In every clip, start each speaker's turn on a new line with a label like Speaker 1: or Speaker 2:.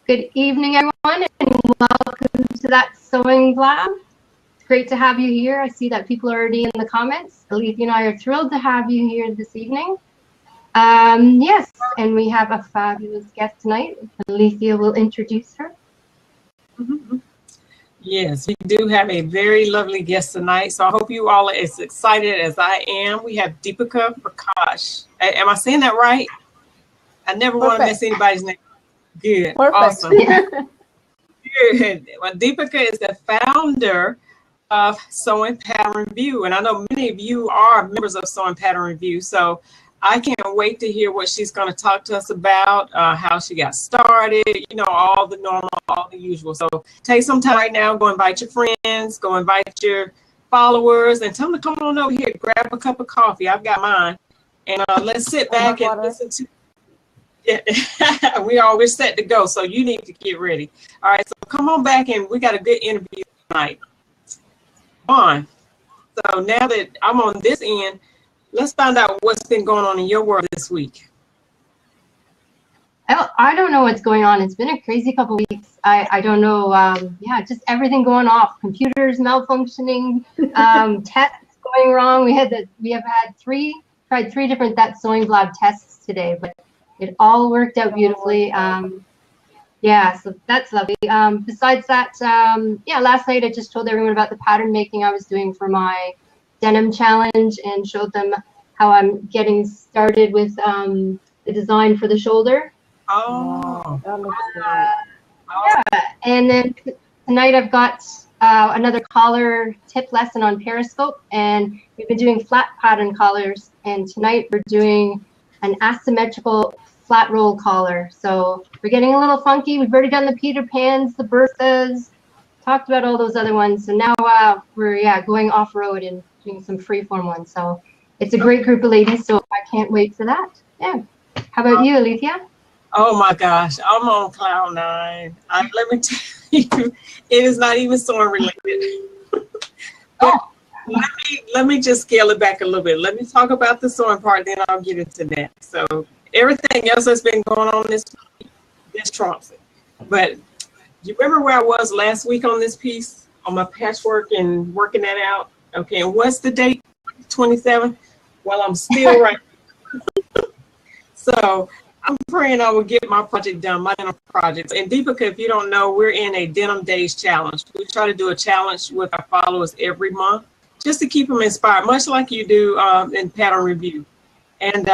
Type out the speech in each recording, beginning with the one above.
Speaker 1: Good evening, everyone, and welcome to that sewing Blab. It's great to have you here. I see that people are already in the comments. Alethia and I are thrilled to have you here this evening. Yes, and we have a fabulous guest tonight. Alethia will introduce her.
Speaker 2: Yes, we do have a very lovely guest tonight, so I hope you all are as excited as I am. We have Deepika Prakash. Am I saying that right? I never want to miss anybody's name. Good.
Speaker 3: Perfect.
Speaker 2: Awesome. Good. Well, Deepika is the founder of Sewing Pattern Review, and I know many of you are members of Sewing Pattern Review, so I can't wait to hear what she's going to talk to us about, how she got started, you know, all the normal, all the usual. So take some time right now, go invite your friends, go invite your followers, and tell them to come on over here, grab a cup of coffee. I've got mine, and let's sit back and listen to. Yeah, we're set to go, so you need to get ready. All right, so come on back, and we got a good interview tonight. On. So now that I'm on this end, let's find out what's been going on in your world this week.
Speaker 1: I don't know what's going on. It's been a crazy couple of weeks. I don't know. Yeah, just everything going off. Computers malfunctioning, tests going wrong. We have tried three different That Sewing Blab tests today, but it all worked out beautifully. Yeah, so that's lovely. Besides that, yeah, last night I just told everyone about the pattern making I was doing for my denim challenge and showed them how I'm getting started with the design for the shoulder.
Speaker 2: Oh,
Speaker 3: that looks good.
Speaker 1: Yeah, and then tonight I've got another collar tip lesson on Periscope, and we've been doing flat pattern collars, and tonight we're doing an asymmetrical flat roll collar. So we're getting a little funky. We've already done the Peter Pans, the Berthas, talked about all those other ones. So now we're going off-road and doing some freeform ones. So it's a great group of ladies, so I can't wait for that. Yeah. How about you, Alethia?
Speaker 2: Oh my gosh, I'm on cloud nine. Let me tell you, it is not even sewing related.
Speaker 1: Oh.
Speaker 2: Let me just scale it back a little bit. Let me talk about the sewing part, then I'll get into that. So everything else that's been going on this week, this trumps it. But you remember where I was last week on this piece, on my patchwork and working that out? Okay, and what's the date? 27th? Well, I'm still right. So I'm praying I will get my project done, my denim project. And Deepika, if you don't know, we're in a Denim Days challenge. We try to do a challenge with our followers every month just to keep them inspired, much like you do in Pattern Review. And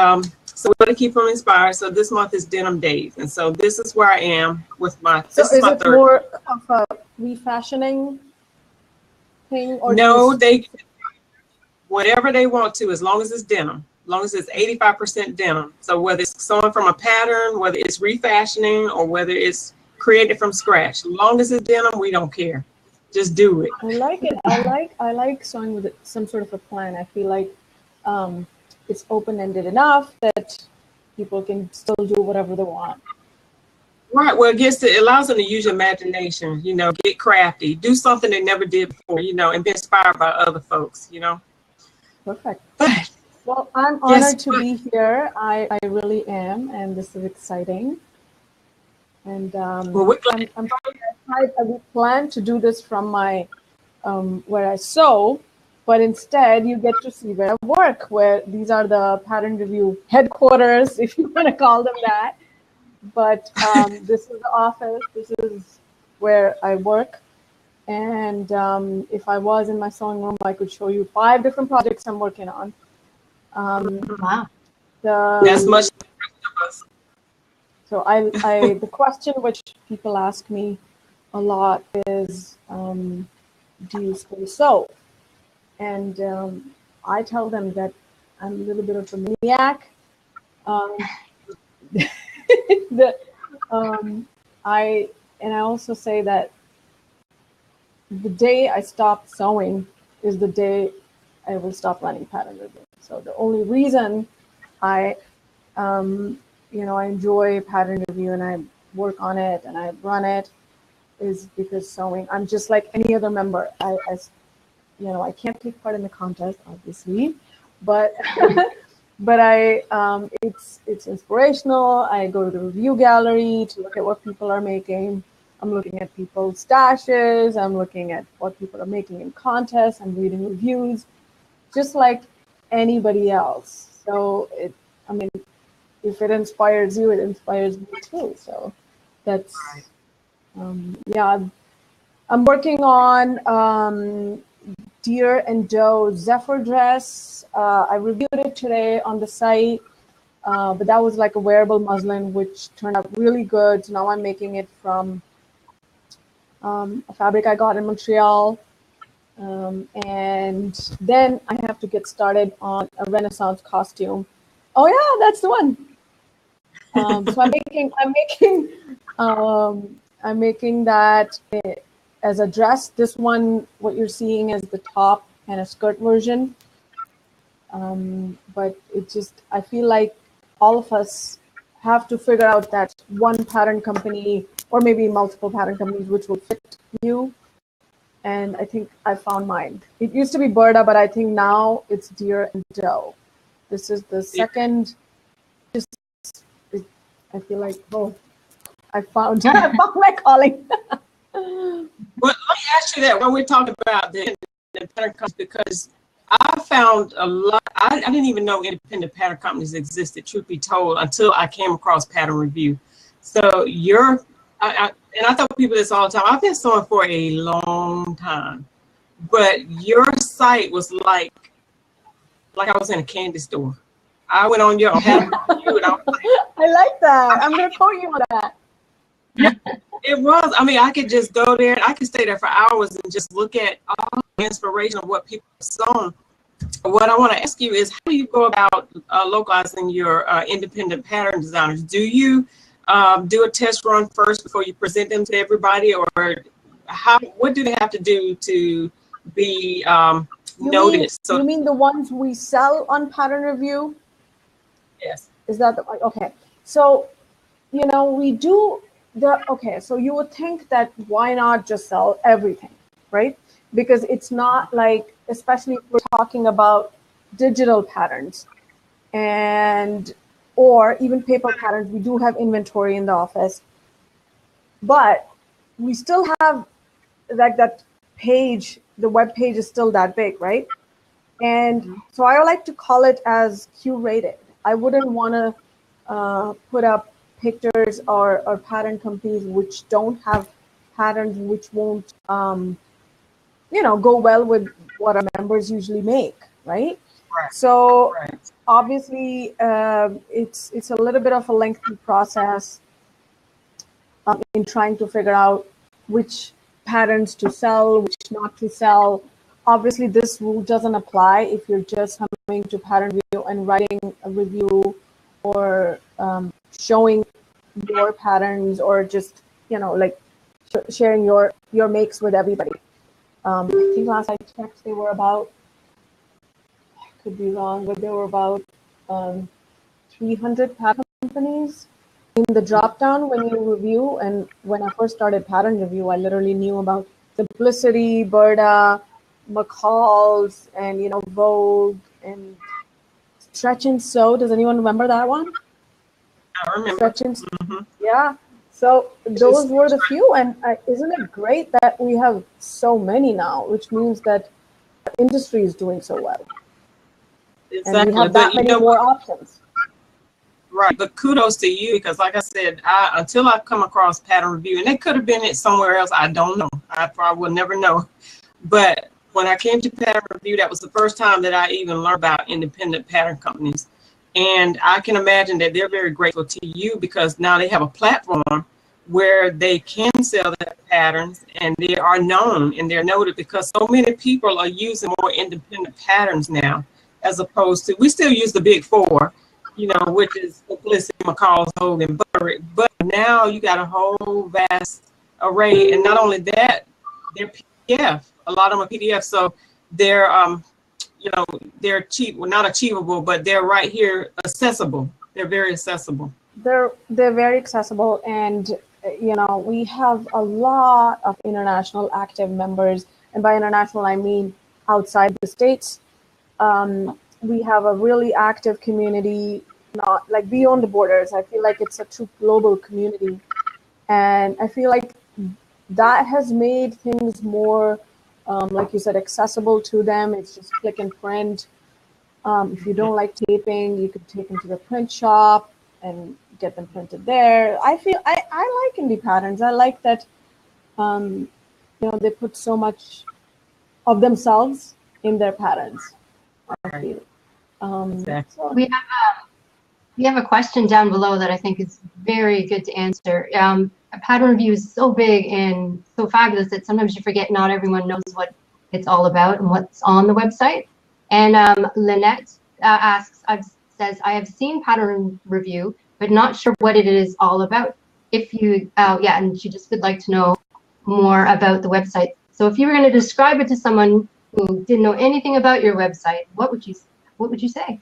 Speaker 2: so we're going to keep them inspired. So this month is Denim Days. And so this is where I am with my, this is my third.
Speaker 3: More of a refashioning thing? Or
Speaker 2: no, they, whatever they want to, as long as it's denim. As long as it's 85% denim. So whether it's sewing from a pattern, whether it's refashioning, or whether it's created from scratch, as long as it's denim, we don't care. Just do it.
Speaker 3: I like it. I like sewing with some sort of a plan. I feel like it's open-ended enough that people can still do whatever they want.
Speaker 2: Right. Well, it allows them to use your imagination. You know, get crafty, do something they never did before. You know, and be inspired by other folks. You know. Perfect. But,
Speaker 3: well, I'm honored to be here. I really am, and this is exciting. And
Speaker 2: well,
Speaker 3: we plan to do this from my where I sew, but instead you get to see where I work, where these are the Pattern Review headquarters, if you want to call them that. But this is the office. This is where I work. And if I was in my sewing room, I could show you 5 different projects I'm working on.
Speaker 1: Wow.
Speaker 2: That's much.
Speaker 3: So the question which people ask me a lot is, do you still sew? And I tell them that I'm a little bit of a maniac. I also say that the day I stop sewing is the day I will stop running Pattern Review. So the only reason I enjoy Pattern Review and I work on it and I run it is because sewing. I'm just like any other member. I can't take part in the contest, obviously, but but it's inspirational. I go to the review gallery to look at what people are making. I'm looking at people's stashes. I'm looking at what people are making in contests. I'm reading reviews, just like anybody else. So I mean, if it inspires you, it inspires me too. So that's, yeah. I'm working on Deer and Doe Zephyr dress. I reviewed it today on the site, but that was like a wearable muslin, which turned out really good. So now I'm making it from a fabric I got in Montreal. And then I have to get started on a Renaissance costume. Oh yeah, that's the one. So I'm making that as a dress. This one, what you're seeing is the top and a skirt version. But it just, I feel like all of us have to figure out that one pattern company, or maybe multiple pattern companies, which will fit you. And I think I found mine. It used to be Berta, but I think now it's Deer and Doe. This is the second. I feel like, oh, I found my calling.
Speaker 2: Well, let me ask you that when we're talking about the pattern companies, because I found a lot. I didn't even know independent pattern companies existed, truth be told, until I came across Pattern Review. So and I tell people this all the time. I've been sewing for a long time, but your site was like I was in a candy store. I went on your Pattern Review and I was like,
Speaker 3: I like that. I'm gonna quote you on that.
Speaker 2: It was. I mean, I could just go there and I could stay there for hours and just look at all the inspiration of what people have sewn. What I want to ask you is, how do you go about localizing your independent pattern designers? Do you do a test run first before you present them to everybody, or what do they have to do to be noticed?
Speaker 3: You mean the ones we sell on Pattern Review?
Speaker 2: Yes.
Speaker 3: Is that okay? So, we do okay. So you would think that why not just sell everything, right? Because it's not like, especially if we're talking about digital patterns or even paper patterns, we do have inventory in the office, but we still have that page, the web page is still that big, right? And so I like to call it as curated. I wouldn't want to put up pictures or pattern companies which don't have patterns, which won't go well with what our members usually make, right?
Speaker 2: Right.
Speaker 3: So obviously it's a little bit of a lengthy process in trying to figure out which patterns to sell, which not to sell. Obviously, this rule doesn't apply if you're just coming to Pattern Review and writing a review or showing your patterns, or just like sharing your makes with everybody. I think last I checked, they were about, I could be wrong, but there were about 300 pattern companies in the drop down when you review. And when I first started Pattern Review, I literally knew about Simplicity, Berta, McCall's, and Vogue, and Stretch and Sew. Does anyone remember that one?
Speaker 2: I remember.
Speaker 3: Stretch and yeah. So those were the few, and isn't it great that we have so many now, which means that the industry is doing so well.
Speaker 2: Exactly.
Speaker 3: And we have that many more options.
Speaker 2: Right, but kudos to you, because like I said, until I come across Pattern Review, and it could have been it somewhere else, I don't know. I probably will never know. But when I came to Pattern Review, that was the first time that I even learned about independent pattern companies. And I can imagine that they're very grateful to you, because now they have a platform where they can sell their patterns, and they are known and they're noted, because so many people are using more independent patterns now, as opposed to, we still use the big four, which is Simplicity, McCall's, Vogue, and Burrick. But now you got a whole vast array, and not only that, they're PDF. A lot of them are PDF, so they're they're cheap. Well, not achievable, but they're right here, accessible. They're very accessible.
Speaker 3: They're very accessible, and we have a lot of international active members, and by international I mean outside the States. we have a really active community, not like beyond the borders. I feel like it's a true global community. And I feel like that has made things more, like you said, accessible to them. It's just click and print. If you don't like taping, you could take them to the print shop and get them printed there. I feel I like indie patterns. I like that, they put so much of themselves in their patterns. I feel. So
Speaker 1: We have a question down below that I think is very good to answer. A pattern review is so big and so fabulous that sometimes you forget not everyone knows what it's all about and what's on the website. And Lynette says, I have seen pattern review, but not sure what it is all about. If you, and she just would like to know more about the website. So if you were going to describe it to someone who didn't know anything about your website, what would you say?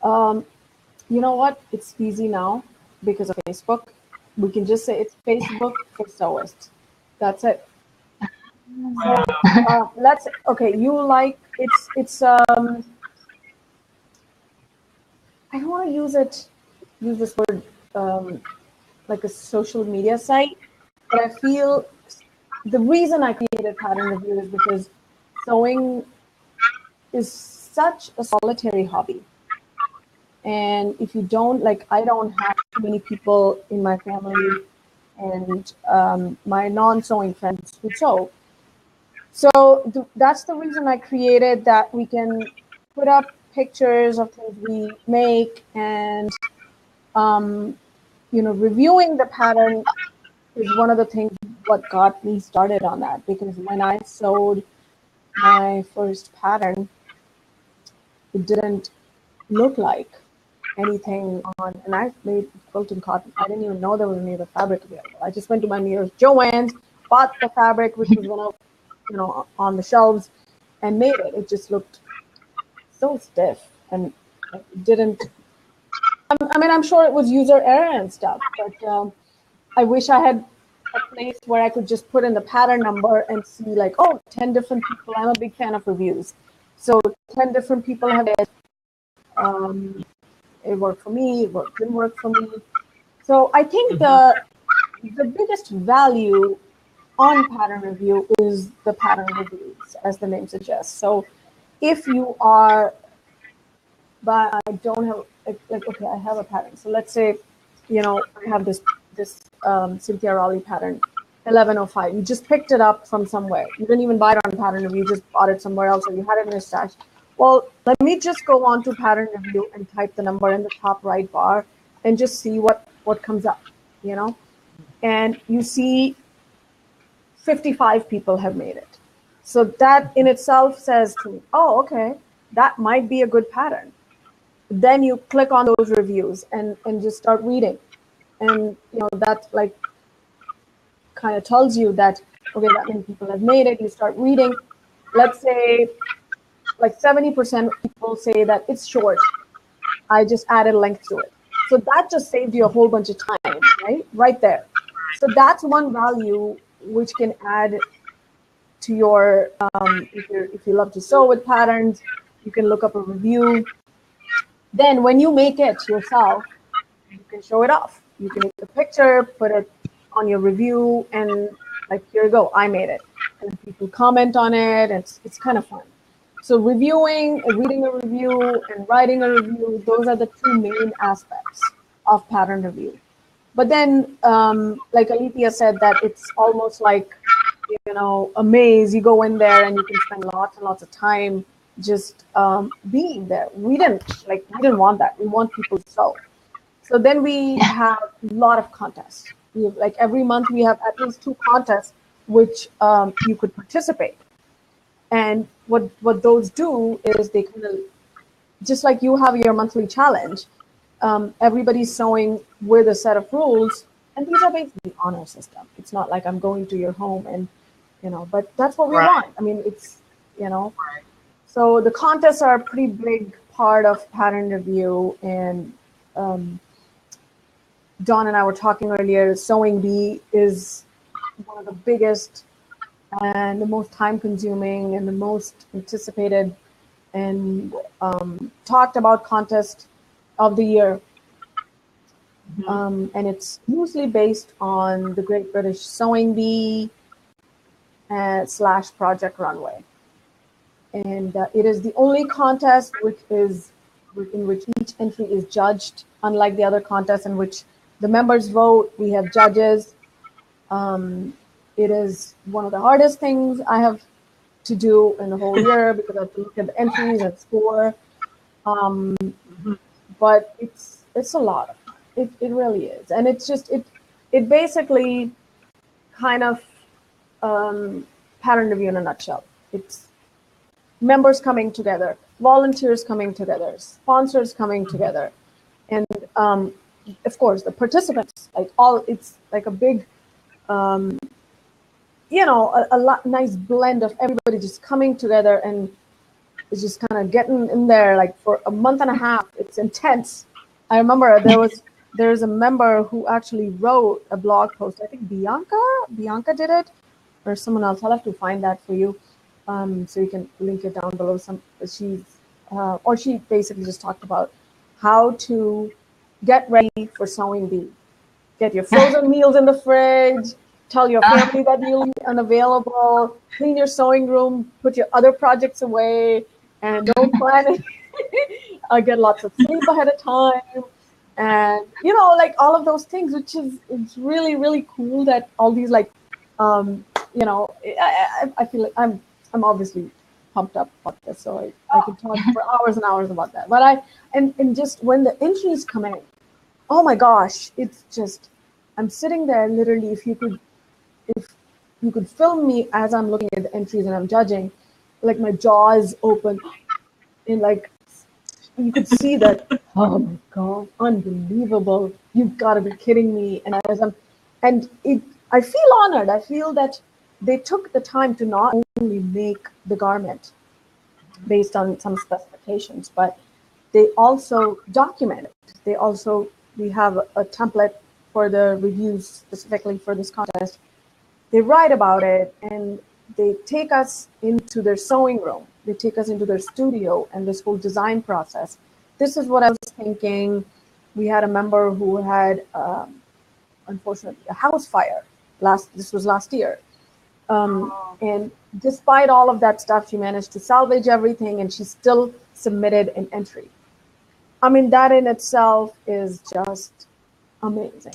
Speaker 3: You know what? It's easy now because of Facebook. We can just say it's Facebook for sewists. That's it. So you like it's I don't want to use this word like a social media site, but I feel the reason I created Pattern Review is because sewing is such a solitary hobby. And if you don't, like, I don't have too many people in my family and my non-sewing friends who sew. So that's the reason I created that. We can put up pictures of things we make, and reviewing the pattern is one of the things what got me started on that, because when I sewed my first pattern, it didn't look like anything on, and I made quilted cotton. I didn't even know there was any other fabric available. I just went to my nearest Joann's, bought the fabric, which was one of, on the shelves, and made it. It just looked so stiff, and it didn't. I mean, I'm sure it was user error and stuff, but I wish I had a place where I could just put in the pattern number and see, like, 10 different people. I'm a big fan of reviews, so 10 different people have it. It worked for me, it didn't work for me. So I think the biggest value on pattern review is the pattern reviews, as the name suggests. So if you are, but I don't have, okay, I have a pattern. So let's say, I have this Cynthia Raleigh pattern, 1105. You just picked it up from somewhere. You didn't even buy it on pattern review, you just bought it somewhere else, or you had it in a stash. Well, let me just go on to pattern review and type the number in the top right bar and just see what comes up, and you see 55 people have made it. So that in itself says to me, okay, that might be a good pattern. Then you click on those reviews and just start reading. And, that like kind of tells you that, okay, that many people have made it. You start reading. Let's say like 70% of people say that it's short. I just added length to it. So that just saved you a whole bunch of time, right? Right there. So that's one value which can add to your, if you love to sew with patterns, you can look up a review. Then when you make it yourself, you can show it off. You can take a picture, put it on your review, and like, here you go, I made it. And people comment on it, and it's kind of fun. So reading a review and writing a review, those are the two main aspects of pattern review. But then, like Alethia said, that it's almost like, a maze. You go in there and you can spend lots and lots of time just being there. We didn't want that. We want people to sew. So then we have a lot of contests. We have, like, every month we have at least 2 contests which you could participate. And what those do is they kind of, just like you have your monthly challenge, everybody's sewing with a set of rules, and these are basically honor system. It's not like I'm going to your home and, but that's what we want. I mean, it's, so the contests are a pretty big part of pattern review. And Dawn and I were talking earlier, Sewing Bee is one of the biggest and the most time-consuming and the most anticipated and talked about contest of the year. And it's usually based on the Great British Sewing Bee / Project Runway. And it is the only contest in which each entry is judged, unlike the other contests in which the members vote, we have judges. It is one of the hardest things I have to do in the whole year because I have to look at the entries and score. But it's a lot of fun. It really is. And it's just, it basically kind of pattern review in a nutshell. It's members coming together, volunteers coming together, sponsors coming together. And of course the participants, it's like a big, nice blend of everybody just coming together, and it's just kind of getting in there like for a month and a half. It's intense. I remember there's a member who actually wrote a blog post. I think Bianca did it, or someone else. I'll have to find that for you, so you can link it down below. She basically just talked about how to get ready for Sewing Bee. Get your frozen meals in the fridge. Tell your family that you'll be unavailable. Clean your sewing room. Put your other projects away, and don't plan it. Get lots of sleep ahead of time, and like all of those things, which is, it's really, really cool that all these I feel like I'm obviously pumped up about this, so I could talk for hours and hours about that. But and just when the entries come in, oh my gosh, it's just, I'm sitting there literally. If you could film me as I'm looking at the entries and I'm judging, like my jaw is open, and like you could see that. Oh my god, unbelievable! You've got to be kidding me! And I feel honored. I feel that they took the time to not only make the garment based on some specifications, but they also document it. We have a template for the reviews specifically for this contest. They write about it, and they take us into their sewing room. They take us into their studio and this whole design process. This is what I was thinking. We had a member who had, unfortunately, a house fire. This was last year. And despite all of that stuff, she managed to salvage everything, and she still submitted an entry. I mean, that in itself is just amazing.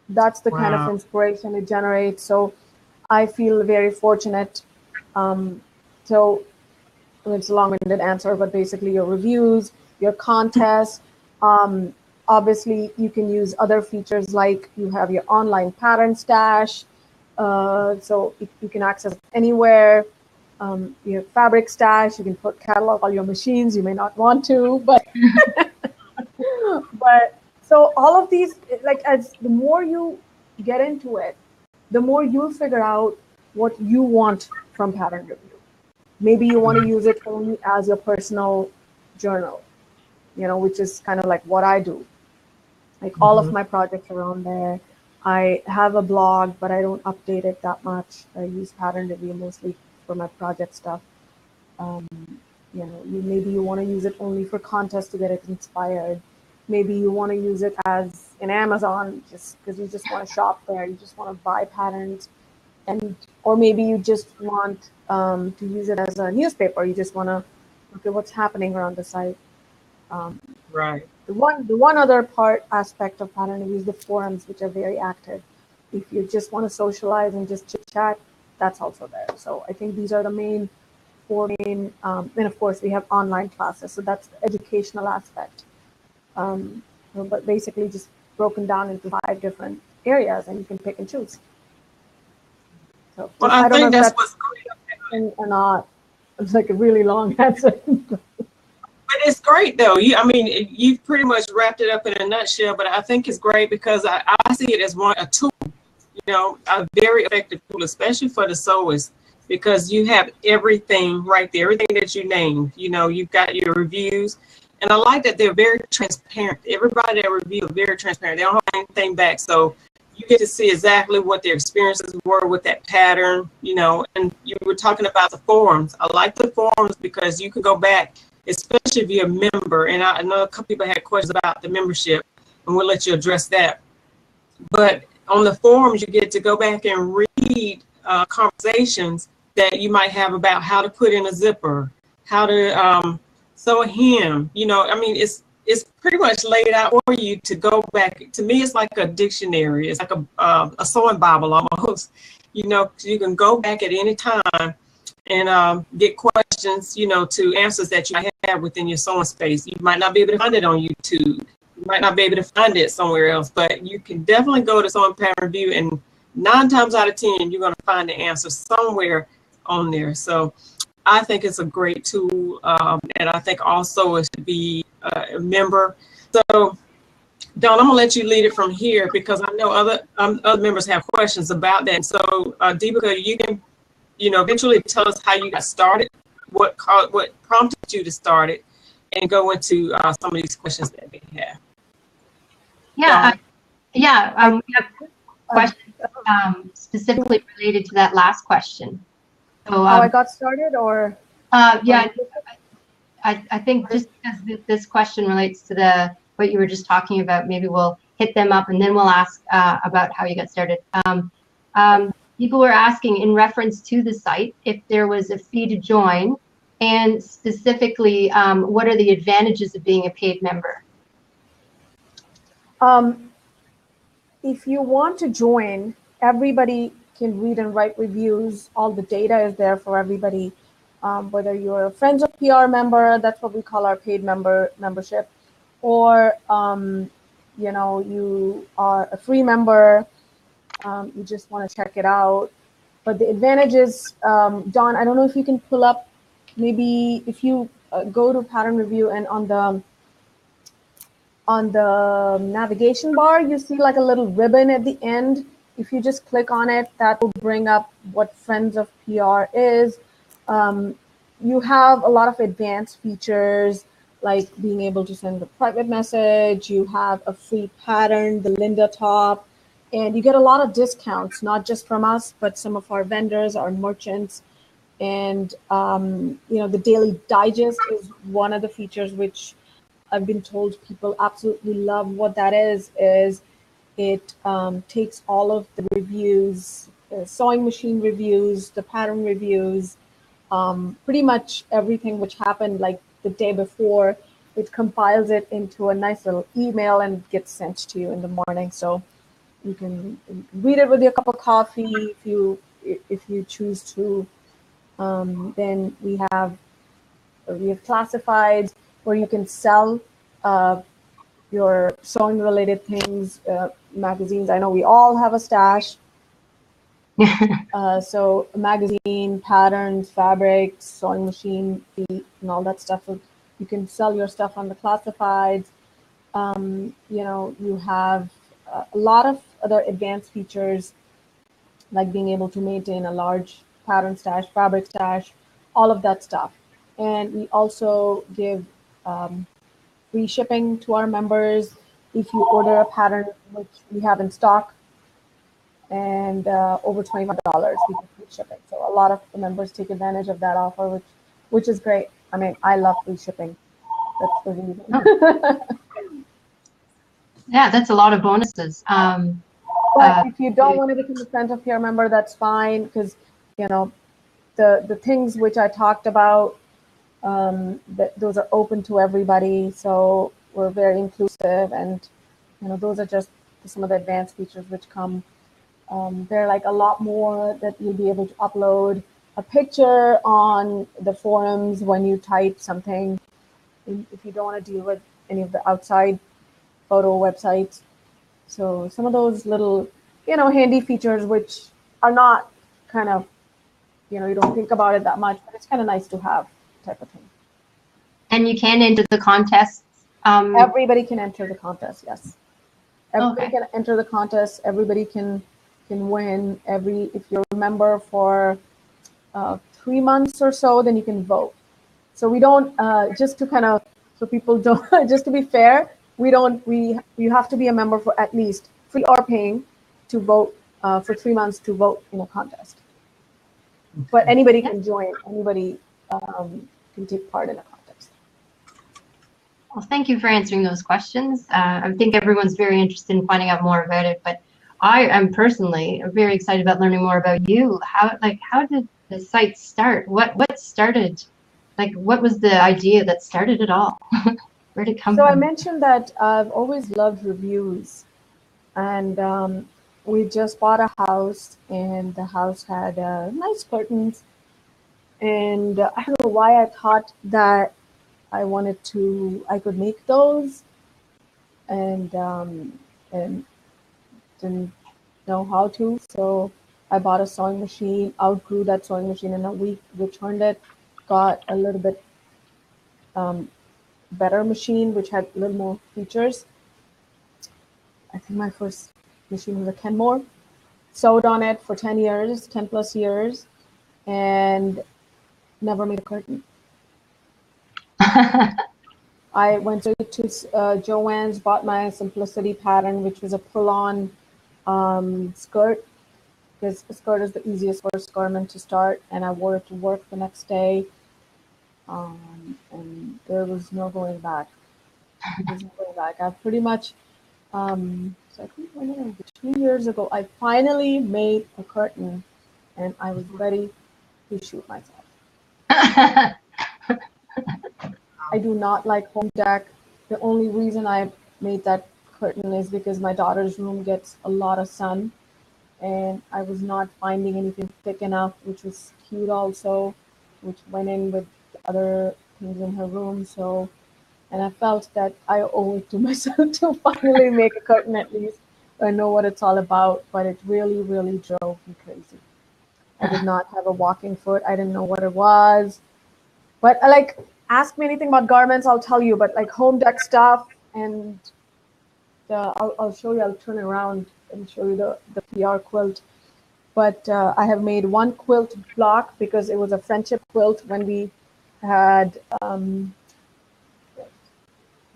Speaker 3: That's the kind of inspiration it generates. So I feel very fortunate. So it's a long-winded answer, but basically your reviews, your contests, obviously you can use other features like you have your online pattern stash. So you can access it anywhere. Your fabric stash, you can catalog all your machines. You may not want to, but so all of these, like, as the more you get into it, the more you'll figure out what you want from pattern review. Maybe you want to use it only as your personal journal, which is kind of like what I do. Like all of my projects are on there. I have a blog, but I don't update it that much. I use pattern review mostly for my project stuff. Maybe you want to use it only for contests to get it inspired. Maybe you want to use it as in Amazon just because you just want to shop there. You just want to buy patterns, or maybe you just want to use it as a newspaper. You just want to look at what's happening around the site.
Speaker 2: Right.
Speaker 3: The one other aspect of pattern review is the forums, which are very active. If you just want to socialize and just chit chat, that's also there. So I think these are the four main, and of course we have online classes. So that's the educational aspect. But basically just broken down into 5 different areas, and you can pick and choose. So
Speaker 2: well, I think that's what's
Speaker 3: great. Or not. It's like a really long answer.
Speaker 2: But it's great though. You've pretty much wrapped it up in a nutshell, but I think it's great because I see it as a tool, a very effective tool, especially for the sewers, because you have everything right there, everything that you named. You've got your reviews, and I like that they're very transparent. Everybody that reviews very transparent. They don't hold anything back. So you get to see exactly what their experiences were with that pattern, you know. And you were talking about the forums. I like the forums because you can go back, especially if you're a member. And I know a couple people had questions about the membership, and we'll let you address that. But on the forums, you get to go back and read conversations that you might have about how to put in a zipper, how to sew a hem. You know, I mean, it's pretty much laid out for you to go back. To me, it's like a dictionary. It's like a sewing Bible almost. You know, you can go back at any time and get questions, you know, to answers that you might have within your sewing space. You might not be able to find it on YouTube. You might not be able to find it somewhere else, but you can definitely go to Sewing Pattern Review, and 9 times out of 10, you're going to find the answer somewhere on there. So I think it's a great tool, and I think also it should be a member. So, Dawn, I'm gonna let you lead it from here because I know other members have questions about that. So, Deepika, you can, you know, eventually tell us how you got started, what prompted you to start it, and go into some of these questions that they have.
Speaker 1: Yeah, we have questions specifically related to that last question. So,
Speaker 3: how I got started, or
Speaker 1: yeah, I think just because this question relates to what you were just talking about, maybe we'll hit them up and then we'll ask about how you got started. People were asking in reference to the site if there was a fee to join, and specifically, what are the advantages of being a paid member?
Speaker 3: If you want to join, everybody can read and write reviews. All the data is there for everybody. Whether you're a Friends of PR member, that's what we call our paid membership, or you know, you are a free member, you just want to check it out. But the advantages, Dawn, I don't know if you can pull up, maybe if you go to Pattern Review and on the navigation bar, you see like a little ribbon at the end. If you just click on it, that will bring up what Friends of PR is. You have a lot of advanced features, like being able to send a private message. You have a free pattern, the Linda top, and you get a lot of discounts, not just from us, but some of our vendors, our merchants. And you know, the daily digest is one of the features which I've been told people absolutely love. What that is it takes all of the reviews, sewing machine reviews, the pattern reviews, pretty much everything which happened like the day before. It compiles it into a nice little email and gets sent to you in the morning. So you can read it with your cup of coffee if you choose to. Then we have classifieds where you can sell your sewing related things, magazines. I know we all have a stash. So magazine, patterns, fabrics, sewing machine, feet, and all that stuff. So you can sell your stuff on the classifieds. You know, you have a lot of other advanced features, like being able to maintain a large pattern stash, fabric stash, all of that stuff. And we also give free shipping to our members if you order a pattern which we have in stock, and over $25 we get free shipping. So a lot of the members take advantage of that offer, which is great. I mean, I love free shipping. That's the reason.
Speaker 1: Yeah, that's a lot of bonuses.
Speaker 3: But if you don't want to become a Friends of PR member, that's fine, because you know the things which I talked about, those are open to everybody. So we're very inclusive, and you know, those are just some of the advanced features which come. There are like a lot more that you'll be able to upload a picture on the forums when you type something, if you don't want to deal with any of the outside photo websites. So some of those little, you know, handy features which are not kind of, you know, you don't think about it that much, but it's kind of nice to have, type of thing.
Speaker 1: And you can enter the contests.
Speaker 3: Everybody can enter the contest, yes. Everybody
Speaker 1: Okay.
Speaker 3: can enter the contest. Everybody can win. If you're a member for 3 months or so, then you can vote. So we don't, just to kind of, so people don't, just to be fair, you have to be a member for at least, free or paying, to vote for 3 months to vote in a contest. But anybody can join. Anybody can take part in a contest.
Speaker 1: Well, thank you for answering those questions. I think everyone's very interested in finding out more about it, but I am personally very excited about learning more about you. How did the site start? What started? Like, what was the idea that started it all? Where did it come from?
Speaker 3: So I mentioned that I've always loved reviews, and we just bought a house, and the house had nice curtains. And I don't know why I thought that I could make those, and didn't know how to. So I bought a sewing machine, outgrew that sewing machine in a week, returned it, got a little bit better machine, which had a little more features. I think my first machine was a Kenmore. Sewed on it for 10 years, 10 plus years, and never made a curtain. I went to Joann's, bought my Simplicity pattern, which was a pull-on skirt, because a skirt is the easiest first garment to start, and I wore it to work the next day, and there was no going back. I pretty much, so I think 2 years ago, I finally made a curtain, and I was ready to shoot myself. I do not like home deck. The only reason I made that curtain is because my daughter's room gets a lot of sun, and I was not finding anything thick enough, which was cute also, which went in with the other things in her room. So, and I felt that I owe it to myself to finally make a curtain at least. I know what it's all about, but it really, really drove me crazy. I did not have a walking foot. I didn't know what it was. But ask me anything about garments, I'll tell you. But like home deck stuff, and I'll show you. I'll turn it around and show you the PR quilt. But I have made one quilt block because it was a friendship quilt when we had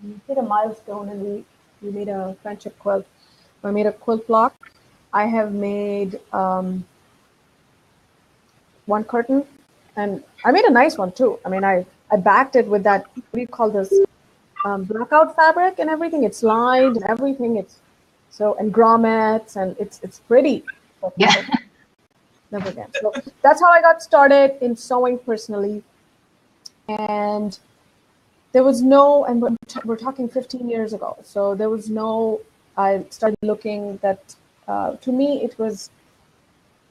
Speaker 3: we hit a milestone, and we made a friendship quilt. I made a quilt block. I have made one curtain, and I made a nice one too. I mean, I backed it with that, what do you call this, blackout fabric and everything. It's lined and everything. It's so, and grommets, and it's pretty.
Speaker 1: Yeah.
Speaker 3: Never again. So that's how I got started in sewing personally. And there was no, and we're talking 15 years ago. So there was no, I started looking that, to me, it was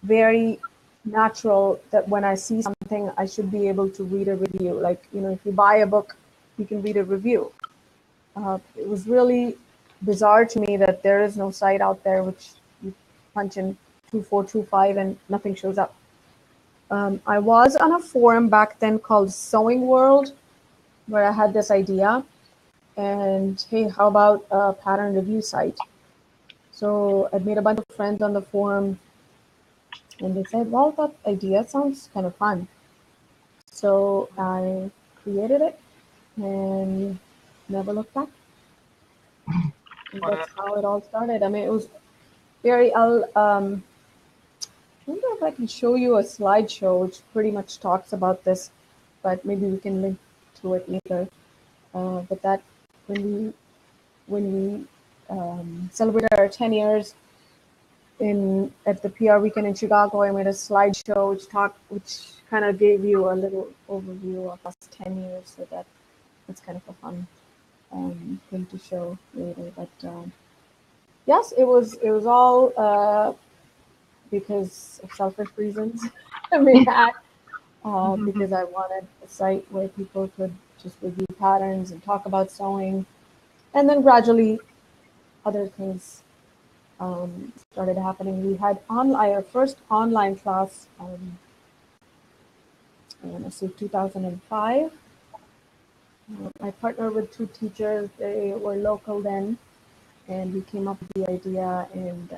Speaker 3: very natural that when I see something, I should be able to read a review. Like, if you buy a book, you can read a review. It was really bizarre to me that there is no site out there which you punch in 2425 and nothing shows up. I was on a forum back then called Sewing World, where I had this idea, and hey, how about a pattern review site? So I made a bunch of friends on the forum, and they said, well, that idea sounds kind of fun. So I created it and never looked back. And that's how it all started. I mean, it was very, I wonder if I can show you a slideshow which pretty much talks about this, but maybe we can link to it later. But that when we celebrated our 10 years at the PR weekend in Chicago, I made a slideshow which kind of gave you a little overview of us 10 years. So that's kind of a fun thing to show later. But yes, it was all because of selfish reasons. I made that because I wanted a site where people could just review patterns and talk about sewing, and then gradually other things started happening. We had our first online class, I want to say 2005. I partnered with two teachers. They were local then, and we came up with the idea, and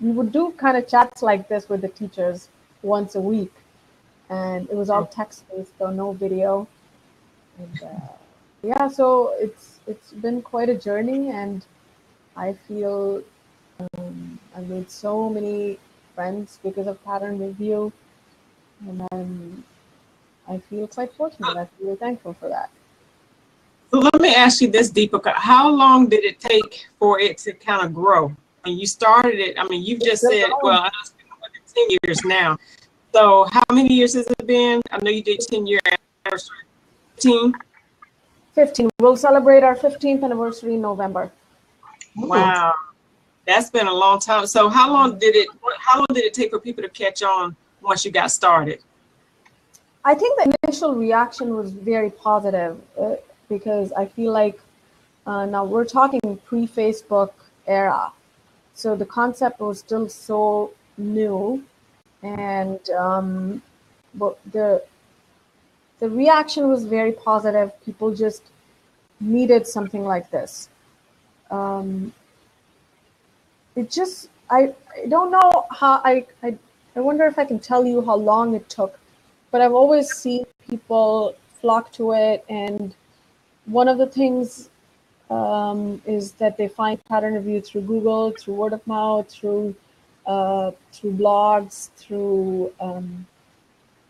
Speaker 3: we would do kind of chats like this with the teachers once a week, and it was all text-based, so no video. And yeah, so it's been quite a journey, and I feel I've made so many friends because of pattern review, and I feel quite fortunate. I feel thankful for that.
Speaker 2: So let me ask you this, Deepika. How long did it take for it to kind of grow? When you started it, I mean, you've just said, well, I know it's been more than 10 years now. So how many years has it been? I know you did 10-year anniversary. 15?
Speaker 3: 15. We'll celebrate our 15th anniversary in November.
Speaker 2: Wow. That's been a long time. So how long did it take for people to catch on once you got started?
Speaker 3: I think the initial reaction was very positive because I feel like now we're talking pre-Facebook era. So the concept was still so new, and but the reaction was very positive. People just needed something like this. It just I don't know how I wonder if I can tell you how long it took, but I've always seen people flock to it, and one of the things is that they find pattern review through Google, through word of mouth, through blogs, through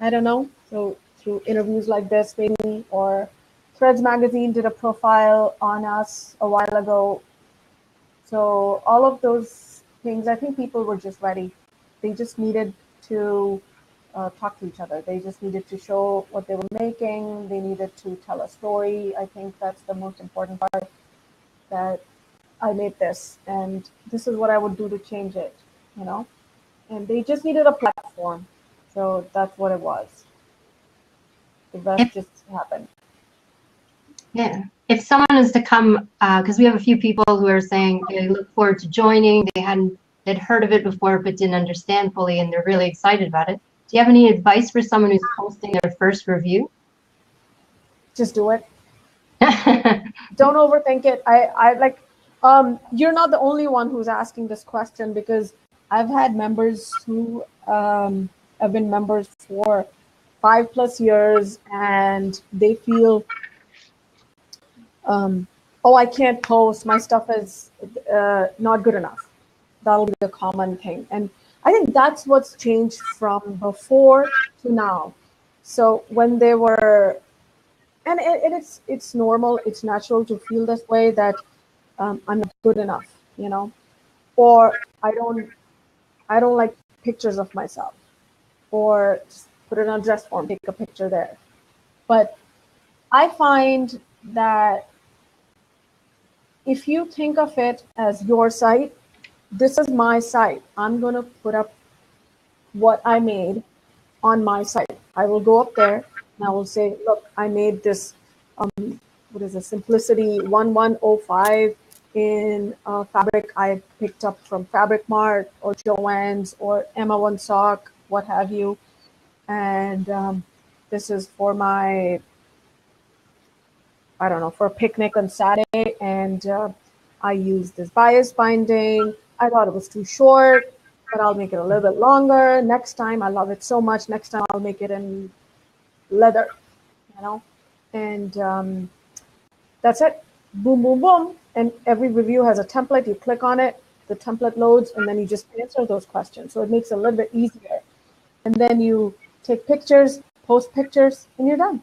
Speaker 3: I don't know, through interviews like this maybe, or Threads magazine did a profile on us a while ago. So all of those things, I think people were just ready. They just needed to talk to each other. They just needed to show what they were making. They needed to tell a story. I think that's the most important part, that I made this and this is what I would do to change it, you know? And they just needed a platform. So that's what it was. The rest just happened.
Speaker 1: Yeah. If someone is to come, because we have a few people who are saying they look forward to joining, they'd heard of it before but didn't understand fully, and they're really excited about it. Do you have any advice for someone who's posting their first review?
Speaker 3: Just do it. Don't overthink it. I like, you're not the only one who's asking this question, because I've had members who have been members for 5+ years, and they feel, oh, I can't post, my stuff is not good enough. That'll be the common thing. And I think that's what's changed from before to now. So when they were, and it's normal, it's natural to feel this way, that I'm not good enough, you know, or I don't like pictures of myself, or just put it on dress form, take a picture there. But I find that if you think of it as your site, this is my site. I'm going to put up what I made on my site. I will go up there and I will say, look, I made this, what is it, Simplicity 1105 in fabric I picked up from Fabric Mart or Joann's or Emma One Sock, what have you. And this is for my, I don't know, for a picnic on Saturday, and I used this bias binding. I thought it was too short, but I'll make it a little bit longer. Next time, I love it so much. Next time, I'll make it in leather, you know? And that's it. Boom, boom, boom. And every review has a template. You click on it, the template loads, and then you just answer those questions. So it makes it a little bit easier. And then you take pictures, post pictures, and you're done.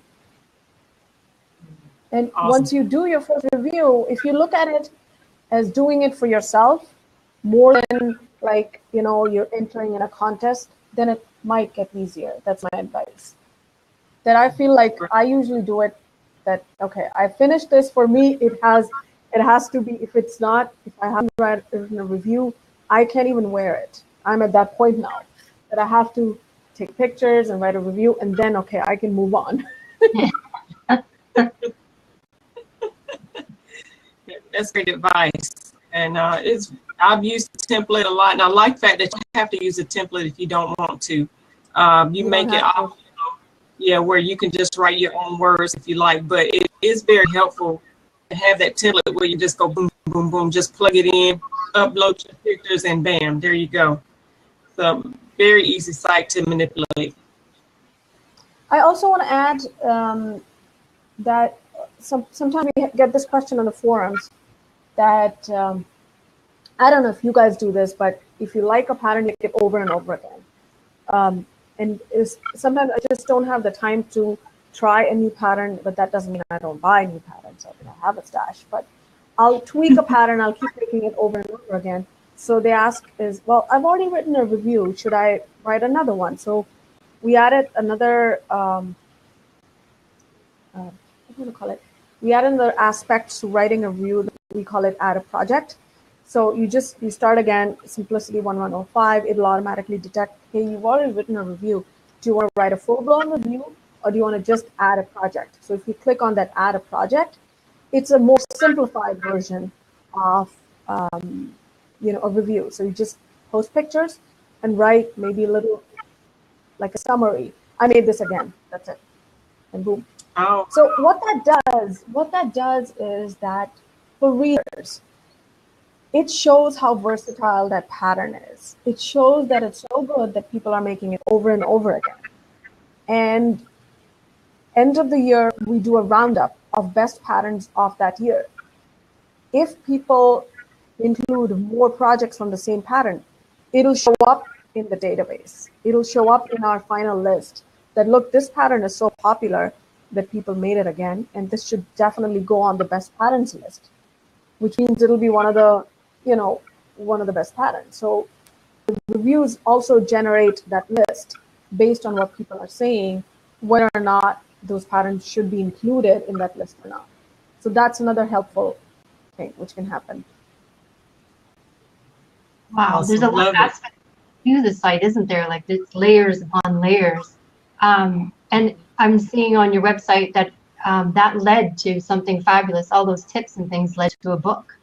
Speaker 3: And
Speaker 2: Awesome.
Speaker 3: Once you do your first review, if you look at it as doing it for yourself, more than like, you know, you're entering in a contest, then it might get easier. That's my advice. That I feel like I usually do it that, okay, I finished this. For me, it has to be, if I haven't written a review, I can't even wear it. I'm at that point now that I have to take pictures and write a review, and then, okay, I can move on.
Speaker 2: That's great advice. And I've used the template a lot, and I like the fact that you have to use a template if you don't want to. You make it optional, where you can just write your own words if you like. But it is very helpful to have that template where you just go boom, boom, boom, just plug it in, upload your pictures, and bam, there you go. So very easy site to manipulate.
Speaker 3: I also want to add that sometimes we get this question on the forums, that I don't know if you guys do this, but if you like a pattern, you make it over and over again. Sometimes I just don't have the time to try a new pattern, but that doesn't mean I don't buy new patterns. I have a stash, but I'll tweak a pattern. I'll keep making it over and over again. So they ask is, well, I've already written a review. Should I write another one? So we added another, what do you call it? We added another aspect to writing a review. We call it add a project. So you start again, simplicity 1105. It'll automatically detect, hey, you've already written a review. Do you want to write a full-blown review, or do you want to just add a project? So if you click on that add a project, it's a more simplified version of a review. So you just post pictures and write maybe a little, like a summary. I made this again. That's it. And boom.
Speaker 2: Oh.
Speaker 3: So what that does is that for readers, it shows how versatile that pattern is. It shows that it's so good that people are making it over and over again. And end of the year, we do a roundup of best patterns of that year. If people include more projects from the same pattern, it'll show up in the database. It'll show up in our final list that, look, this pattern is so popular that people made it again, and this should definitely go on the best patterns list, which means it'll be one of the best patterns. So the reviews also generate that list based on what people are saying, whether or not those patterns should be included in that list or not. So that's another helpful thing which can happen.
Speaker 1: Wow,
Speaker 2: Awesome.
Speaker 1: there's a lot of aspects to the site, isn't there? Like it's layers upon layers. And I'm seeing on your website that that led to something fabulous. All those tips and things led to a book.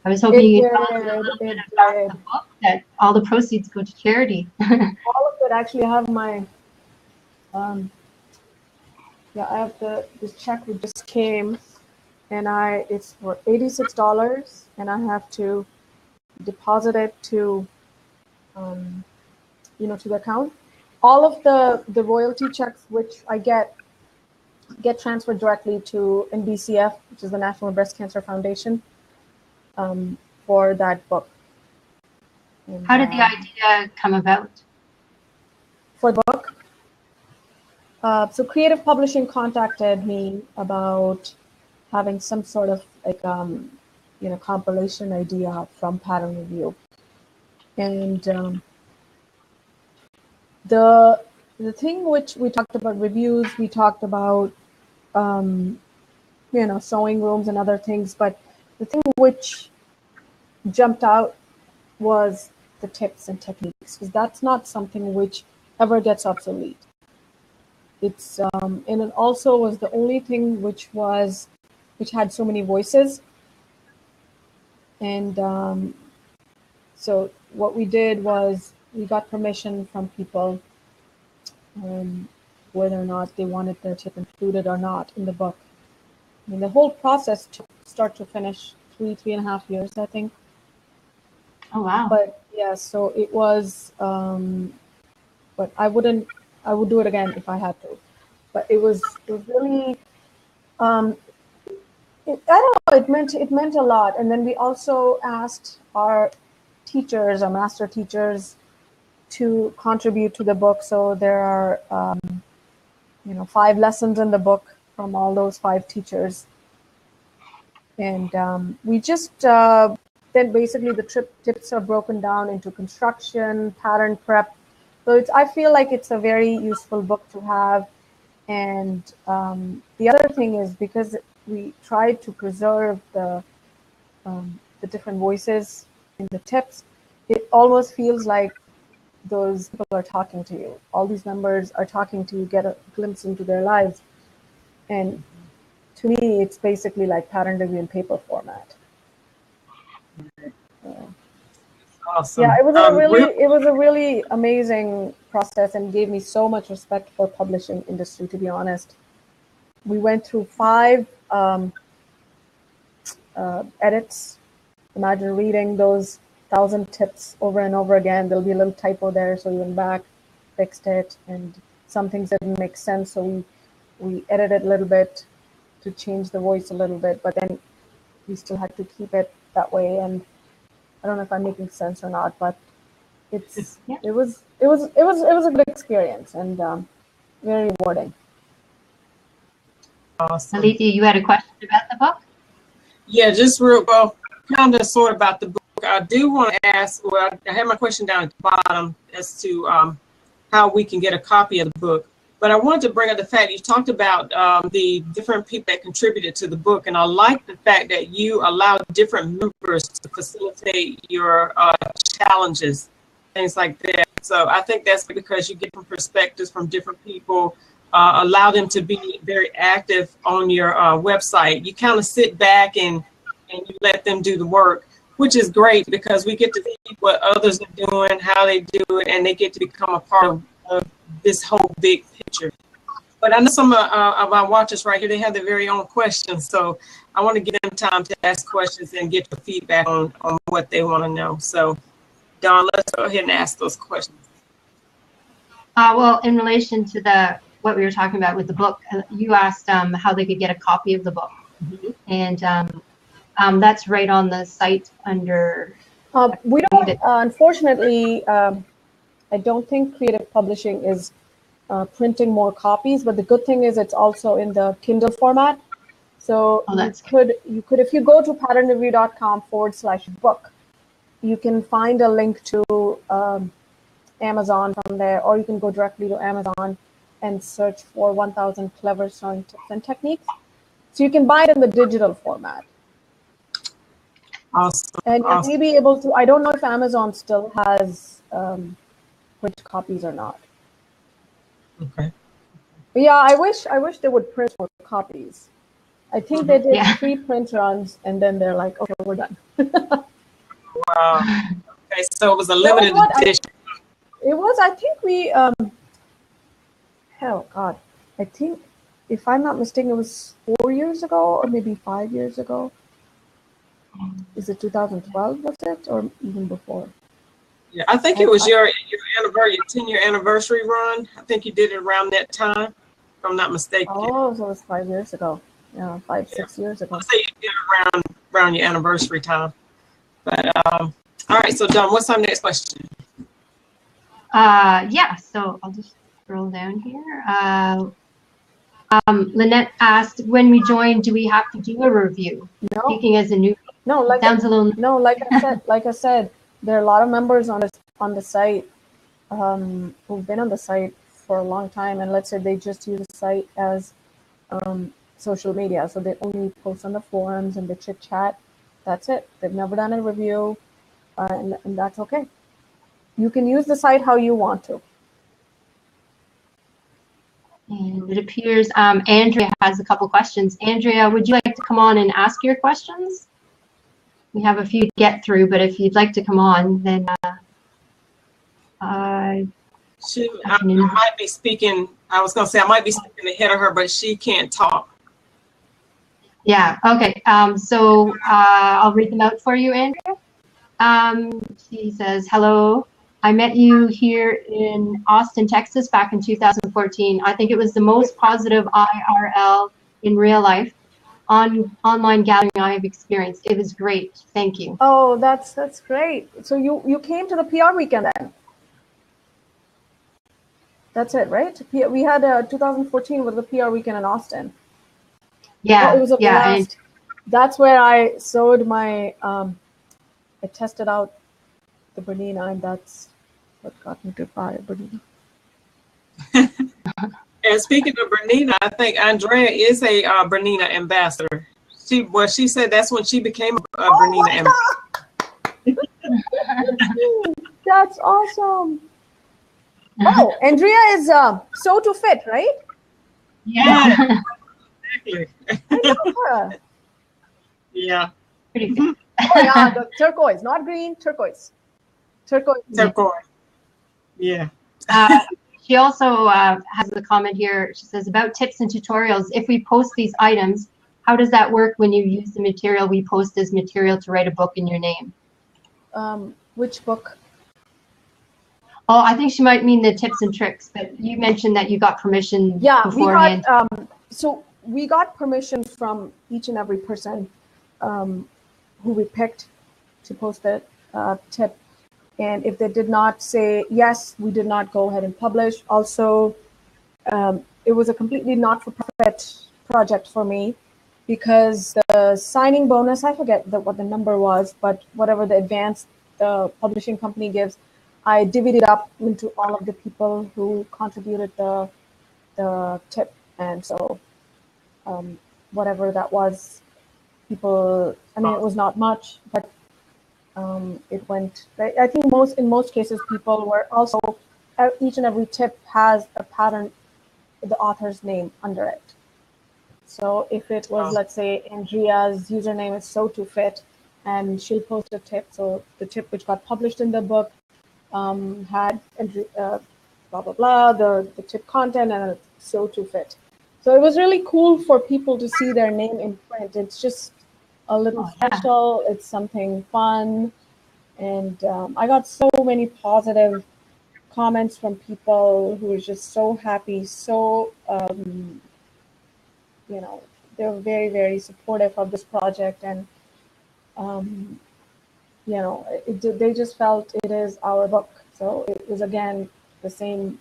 Speaker 1: I was hoping you could tell us a little bit about the book, that all the proceeds go to charity.
Speaker 3: All of it, actually, I have my, I have this check that just came, and it's for $86, and I have to deposit it to, to the account. All of the royalty checks which I get transferred directly to NBCF, which is the National Breast Cancer Foundation, for that book. And,
Speaker 1: how did the idea come about?
Speaker 3: For the book? So Creative Publishing contacted me about having some sort of like compilation idea from pattern review, and the thing which we talked about reviews, we talked about sewing rooms and other things, but the thing which jumped out was the tips and techniques, because that's not something which ever gets obsolete. It's and it also was the only thing which had so many voices. And so what we did was we got permission from people whether or not they wanted their tip included or not in the book. I mean, the whole process took start to finish 3.5 years, I think.
Speaker 1: Oh, wow.
Speaker 3: But yeah, so it was, but I would do it again if I had to. But it was really, I don't know, it meant a lot. And then we also asked our teachers, our master teachers, to contribute to the book. So there are, 5 lessons in the book from all those 5 teachers. And we just, then basically the tips are broken down into construction, pattern prep. So I feel like it's a very useful book to have. And the other thing is, because we tried to preserve the different voices in the tips, it almost feels like those people are talking to you. All these members are talking to you, get a glimpse into their lives. And to me, it's basically like pattern review in paper format.
Speaker 2: Awesome.
Speaker 3: Yeah, it was a really amazing process, and gave me so much respect for publishing industry, to be honest. We went through 5 edits. Imagine reading those 1,000 tips over and over again. There'll be a little typo there, so we went back, fixed it, and some things didn't make sense, so we edited a little bit to change the voice a little bit, but then we still had to keep it that way. And I don't know if I'm making sense or not, but it's
Speaker 1: Yeah.
Speaker 3: it was a good experience and very rewarding.
Speaker 2: Awesome.
Speaker 1: Alethia, you had a question about the book?
Speaker 2: Yeah, just real well, kind of sort of about the book. I do want to ask. Well, I have my question down at the bottom as to how we can get a copy of the book. But I wanted to bring up the fact you talked about the different people that contributed to the book, and I like the fact that you allowed different members to facilitate your challenges, things like that. So I think that's because you get different perspectives from different people. Allow them to be very active on your website. You kind of sit back and you let them do the work, which is great because we get to see what others are doing, how they do it, and they get to become a part of this whole big picture. But I know some of our watchers right here, they have their very own questions. So I want to give them time to ask questions and get the feedback on what they want to know. So Dawn, let's go ahead and ask those questions.
Speaker 1: Well, in relation to what we were talking about with the book, you asked how they could get a copy of the book.
Speaker 2: Mm-hmm.
Speaker 1: And that's right on the site under...
Speaker 3: We don't, unfortunately, I don't think Creative Publishing is printing more copies, but the good thing is it's also in the Kindle format. So you could, if you go to patternreview.com/book, you can find a link to Amazon from there, or you can go directly to Amazon and search for 1000 Clever Sewing Tips and Techniques. So you can buy it in the digital format.
Speaker 2: Awesome.
Speaker 3: And
Speaker 2: awesome.
Speaker 3: you may be able to, I don't know if Amazon still has print copies or not.
Speaker 2: Okay.
Speaker 3: But yeah, I wish they would print more copies. I think they did 3 print runs and then they're like, okay, we're done.
Speaker 2: Wow. Okay, so it was a limited edition.
Speaker 3: It was, I think we, hell, God, I think, if I'm not mistaken, it was 4 years ago or maybe 5 years ago. Is it 2012, was it, or even before?
Speaker 2: Yeah, I think it was your anniversary, 10-year anniversary run. I think you did it around that time, if I'm not mistaken.
Speaker 3: Oh, so it was 5 years ago. Yeah, 6 years ago.
Speaker 2: I'll say you did it around your anniversary time. But all right, so Dawn, what's our next question?
Speaker 1: Yeah, so I'll just scroll down here. Lynette asked, when we join, do we have to do a review?
Speaker 3: No.
Speaker 1: Speaking as a new,
Speaker 3: sounds a little. No, like I said, there are a lot of members on the site who've been on the site for a long time, and let's say they just use the site as social media, so they only post on the forums and they chit chat. That's it. They've never done a review, and that's okay. You can use the site how you want to.
Speaker 1: And it appears Andrea has a couple questions. Andrea, would you like to come on and ask your questions? We have a few to get through, but if you'd like to come on, then I
Speaker 2: might be speaking. I was going to say I might be speaking ahead of her, but she can't talk.
Speaker 1: Yeah. Okay. So I'll read them out for you, Andrea. She says, "Hello. I met you here in Austin, Texas back in 2014. I think it was the most positive IRL in real life online gathering I have experienced. It was great. Thank you."
Speaker 3: Oh, that's great. So you came to the PR weekend then? That's it, right? We had 2014 was the PR weekend in Austin.
Speaker 1: Yeah.
Speaker 3: Oh, it was a blast. That's where I sewed my. I tested out the Bernina, and that's what got me to buy Bernina.
Speaker 2: And speaking of Bernina, I think Andrea is a Bernina ambassador. She said that's when she became a Bernina ambassador.
Speaker 3: That's awesome. Oh, Andrea is Sew to Fit, right?
Speaker 2: Yeah, exactly.
Speaker 3: I know her.
Speaker 2: Yeah.
Speaker 1: Pretty good.
Speaker 3: Oh yeah, the turquoise, not green, turquoise. Turquoise.
Speaker 2: Yeah.
Speaker 1: She also has a comment here. She says, about tips and tutorials. If we post these items, how does that work when you use the material we post as material to write a book in your name?
Speaker 3: Which book?
Speaker 1: Oh, I think she might mean the tips and tricks, but you mentioned that you got permission beforehand.
Speaker 3: So we got permission from each and every person who we picked to post it. tip. And if they did not say yes, we did not go ahead and publish. Also, it was a completely not-for-profit project for me, because the signing bonus, I forget what the number was, but whatever the advance the publishing company gives, I divvied it up into all of the people who contributed the tip. And so whatever that was, people, I mean, it was not much, but it went, I think in most cases, people were also, each and every tip has a pattern, the author's name under it. So if it was, let's say, Andrea's username is so2fit, and she'll post a tip. So the tip which got published in the book had blah, blah, blah, the tip content and so2fit. So it was really cool for people to see their name in print. It's just a little special. It's something fun. And I got so many positive comments from people who were just so happy, so, you know, they were very, very supportive of this project. And, you know, they just felt it is our book. So it was, again, the same,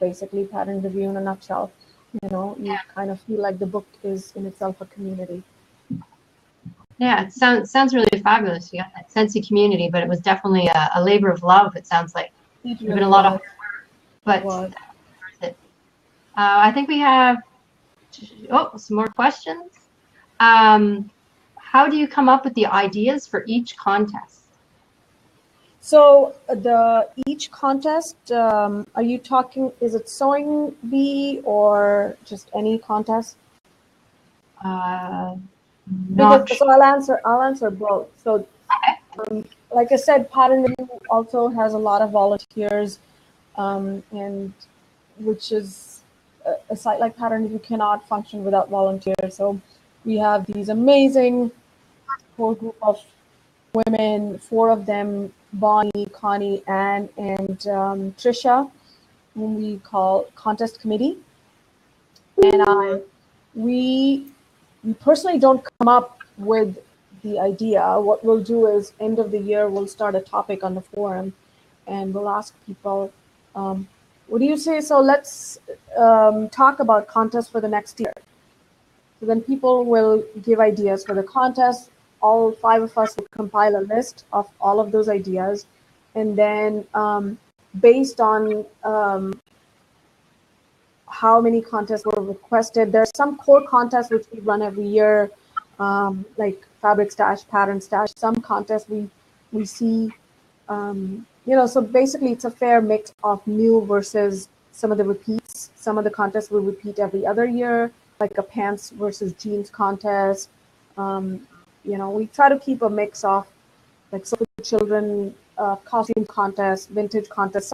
Speaker 3: basically pattern review in a nutshell. You know, you kind of feel like the book is in itself a community.
Speaker 1: Yeah, it sounds really fabulous. You got that sense of community, but it was definitely a labor of love, it sounds like. There's been a lot of, but worth it. I think we have, some more questions. How do you come up with the ideas for each contest?
Speaker 3: So each contest, are you talking, is it sewing bee or just any contest? So I'll answer both. So like I said, Pattern Review also has a lot of volunteers, and which is a site like Pattern Review cannot function without volunteers. So we have these amazing core group of women, 4 of them, Bonnie, Connie, Anne, and Trisha, whom we call Contest Committee. And we personally don't come up with the idea. What we'll do is, end of the year, we'll start a topic on the forum, and we'll ask people, what do you say? So let's talk about contests for the next year. So then people will give ideas for the contest. All 5 of us will compile a list of all of those ideas. And then based on how many contests were requested, there's some core contests which we run every year, like Fabric Stash, Pattern Stash. Some contests we see, you know, so basically it's a fair mix of new versus some of the repeats. Some of the contests will repeat every other year, like a pants versus jeans contest. You know, we try to keep a mix of, like, so for children, costume contests, vintage contests,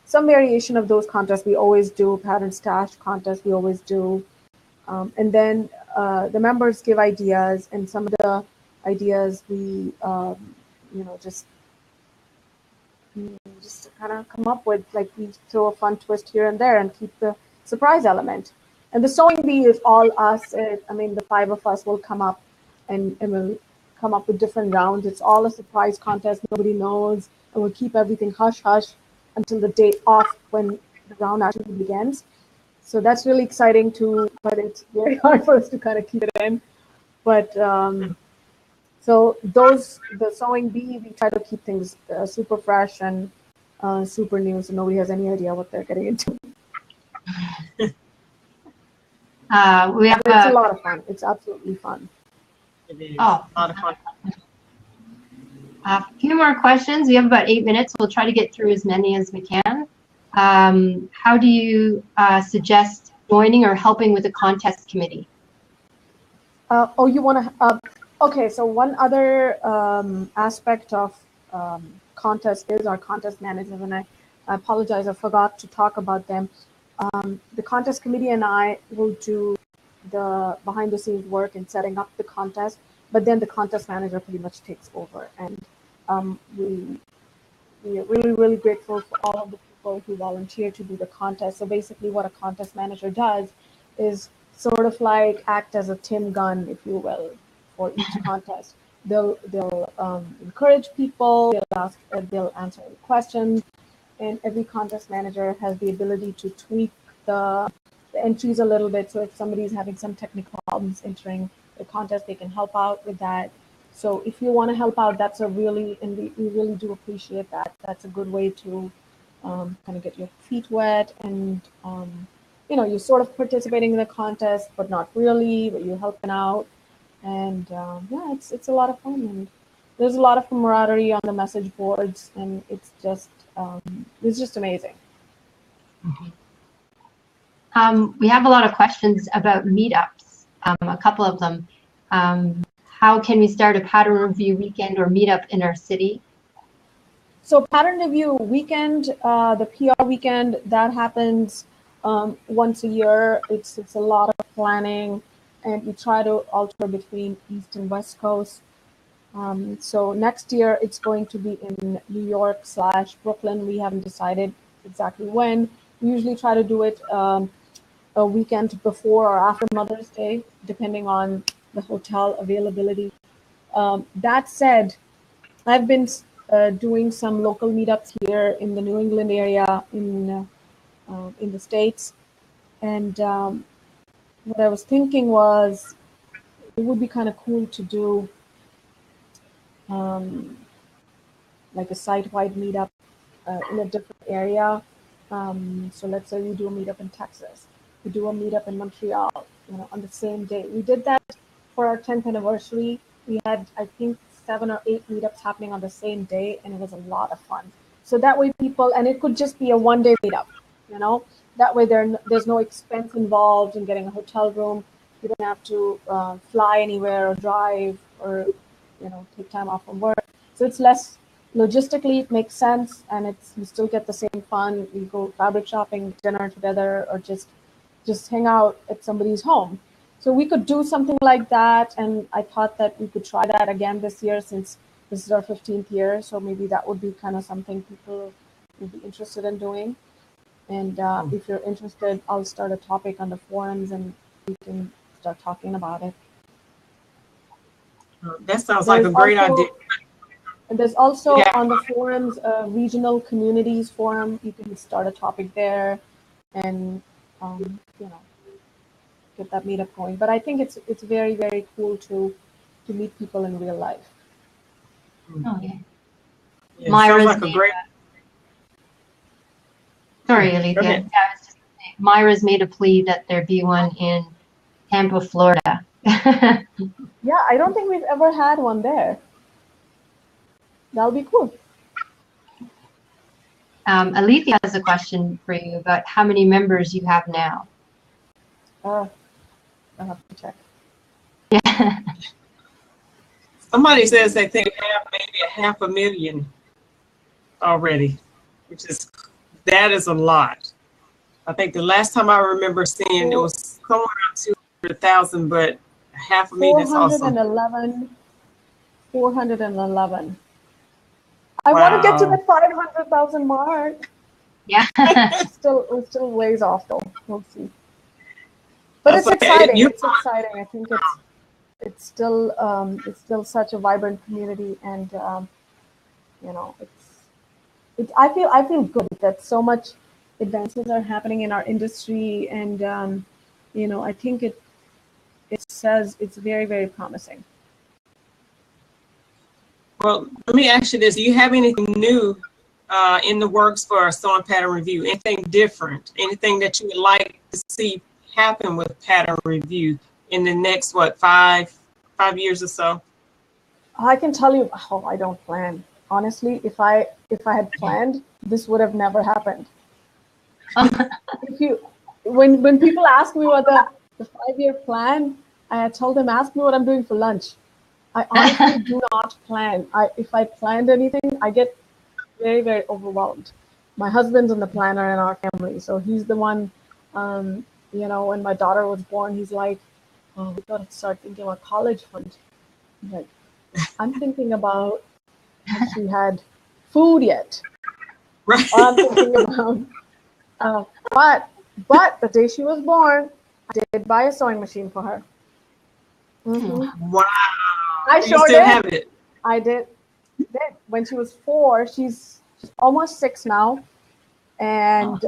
Speaker 3: some variation of those contests we always do. Pattern Stash contests we always do. And then the members give ideas, and some of the ideas we, you know, just kind of come up with, like, we throw a fun twist here and there and keep the surprise element. And the sewing bee is all us. I mean, the 5 of us will come up and we'll come up with different rounds. It's all a surprise contest. Nobody knows. And we'll keep everything hush-hush until the day off when the round actually begins. So that's really exciting too, but it's very hard for us to kind of keep it in. But so the sewing bee, we try to keep things super fresh and super new, so nobody has any idea what they're getting into. It's a lot of fun. It's absolutely fun.
Speaker 2: It is a lot of fun.
Speaker 1: A few more questions. We have about 8 minutes. We'll try to get through as many as we can. How do you suggest joining or helping with a contest committee?
Speaker 3: You want to? Okay, so one other aspect of contest is our contest managers, and I apologize, I forgot to talk about them. The contest committee and I will do the behind-the-scenes work in setting up the contest, but then the contest manager pretty much takes over. And we are really, really grateful for all of the people who volunteer to do the contest. So basically what a contest manager does is sort of like act as a Tim Gunn, if you will, for each contest. they'll encourage people. They'll answer any questions, and every contest manager has the ability to tweak the entries a little bit. So if somebody's having some technical problems entering the contest, they can help out with that. So if you want to help out, that's and we really do appreciate that. That's a good way to kind of get your feet wet, and you're sort of participating in the contest, but not really, but you're helping out. And yeah, it's a lot of fun, and there's a lot of camaraderie on the message boards, and it's just amazing.
Speaker 1: We have a lot of questions about meetups, a couple of them. How can we start a pattern review weekend or meetup in our city?
Speaker 3: So pattern review weekend, the PR weekend, that happens once a year. It's a lot of planning, and we try to alter between East and West Coast. So next year it's going to be in New York / Brooklyn. We haven't decided exactly when. We usually try to do it a weekend before or after Mother's Day, depending on the hotel availability. That said, I've been doing some local meetups here in the New England area, in the States. And what I was thinking was, it would be kind of cool to do like a site-wide meetup in a different area. So let's say we do a meetup in Texas, we do a meetup in Montreal, on the same day. We did that for our 10th anniversary. We had, I think, 7 or 8 meetups happening on the same day, and it was a lot of fun. So that way people, and it could just be a one-day meetup, that way there's no expense involved in getting a hotel room. You don't have to fly anywhere or drive or, take time off from work. So it's less logistically, it makes sense, and you still get the same fun. You go fabric shopping, dinner together, or just hang out at somebody's home. So we could do something like that, and I thought that we could try that again this year, since this is our 15th year. So maybe that would be kind of something people would be interested in doing. And if you're interested, I'll start a topic on the forums, and we can start talking about it.
Speaker 2: That sounds like a great idea.
Speaker 3: And there's also on the forums, regional communities forum. You can start a topic there, and get that meetup going. But I think it's very, very cool to meet people in real life.
Speaker 1: Oh yeah.
Speaker 2: Myra's like a great.
Speaker 1: Sorry, Alethia. Yeah, I was just saying, Myra's made a plea that there be one in Tampa, Florida.
Speaker 3: Yeah, I don't think we've ever had one there. That'll be cool.
Speaker 1: Alethia has a question for you about how many members you have now.
Speaker 3: I'll have to check.
Speaker 1: Yeah.
Speaker 2: Somebody says they think we have maybe 500,000 already, that is a lot. I think the last time I remember seeing it was somewhere around 200,000, but 500,000 is awesome.
Speaker 3: 411. I want to get to the 500,000 mark.
Speaker 1: Yeah.
Speaker 3: We're still ways off though. We'll see. But it's exciting. It's exciting. I think it's still such a vibrant community, and I feel good that so much advances are happening in our industry, and I think it says it's very, very promising.
Speaker 2: Well, let me ask you this: do you have anything new in the works for a sewing pattern review? Anything different? Anything that you would like to see happen with pattern review in the next 5 years or so? I
Speaker 3: can tell you, I don't plan. Honestly, if I had planned, this would have never happened. When people ask me what the 5-year plan, I told them, ask me what I'm doing for lunch. I honestly do not plan. If I planned anything, I get very, very overwhelmed. My husband's the planner in our family, so he's the one. When my daughter was born, he's like, "Oh, we got to start thinking about college fund." I'm like, I'm thinking about if she had food yet.
Speaker 2: Right.
Speaker 3: I'm thinking about, but the day she was born, I did buy a sewing machine for her. Mm-hmm.
Speaker 2: Wow.
Speaker 3: I
Speaker 2: You
Speaker 3: sure
Speaker 2: still
Speaker 3: did.
Speaker 2: have it.
Speaker 3: I did. When she was 4, she's almost 6 now. And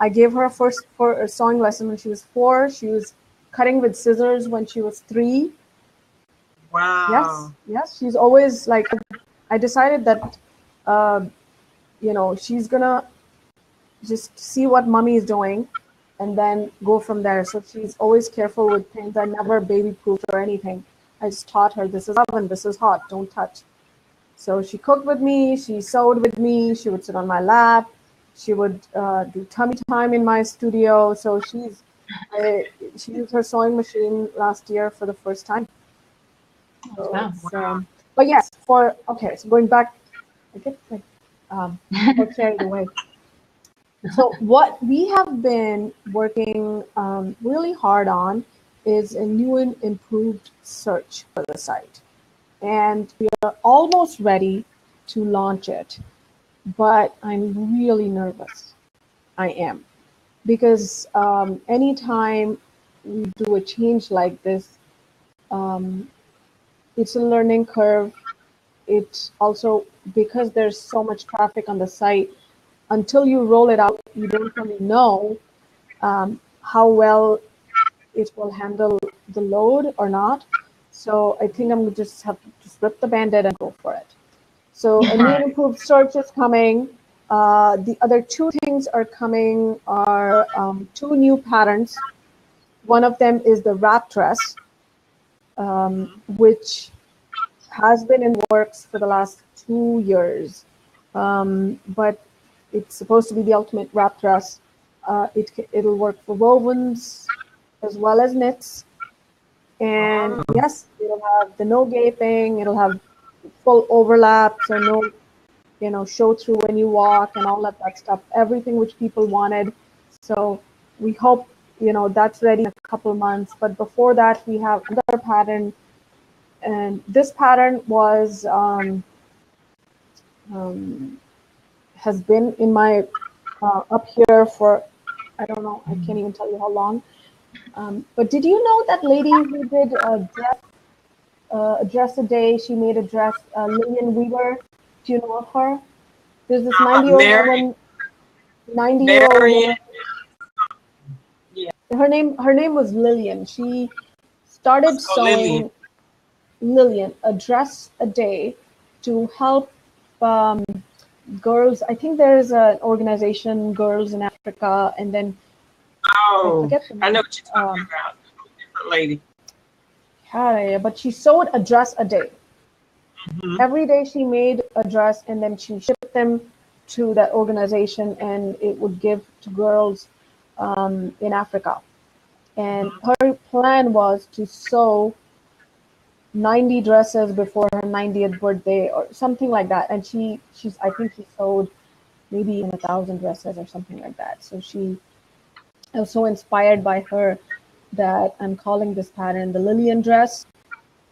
Speaker 3: I gave her first for a sewing lesson when she was 4. She was cutting with scissors when she was 3.
Speaker 2: Wow.
Speaker 3: Yes. She's always like, I decided that, she's gonna just see what mommy is doing and then go from there. So she's always careful with things. I never baby-proofed or anything. I just taught her, this is oven, this is hot, don't touch. So she cooked with me, she sewed with me, she would sit on my lap, she would do tummy time in my studio. So she used her sewing machine last year for the first time. So
Speaker 1: Wow.
Speaker 3: but yes, so going back, I get got carried away. So what we have been working really hard on is a new and improved search for the site. And we are almost ready to launch it, but I'm really nervous. I am. Because anytime we do a change like this, it's a learning curve. It's also because there's so much traffic on the site, until you roll it out, you don't really know how well it will handle the load or not. So I think I'm going to just have to just rip the Band-Aid and go for it. So a new and improved search is coming. The other 2 things are coming are 2 new patterns. One of them is the wrap dress, which has been in works for the last 2 years. But it's supposed to be the ultimate wrap dress. It'll work for wovens as well as knits. And yes, it'll have the no gaping, it'll have full overlap, so no, show through when you walk and all of that stuff, everything which people wanted. So we hope, that's ready in a couple months. But before that, we have another pattern. And this pattern was, has been in my, up here for, I don't know, I can't even tell you how long. But did you know that lady who did a dress a day? She made a dress, Lillian Weaver. Do you know of her? There's this 90-year-old woman. 90-year-old woman.
Speaker 2: Yeah.
Speaker 3: Her name was Lillian. She started sewing Lillian a dress a day to help girls. I think there's an organization, Girls in Africa, and then I forget the name.
Speaker 2: I know what you're talking about. Different lady.
Speaker 3: Yeah, but she sewed a dress a day. Mm-hmm. Every day she made a dress, and then she shipped them to that organization, and it would give to girls in Africa. And her plan was to sew 90 dresses before her 90th birthday or something like that. And I think she sewed maybe even 1,000 dresses or something like that. So I was so inspired by her that I'm calling this pattern the Lillian dress.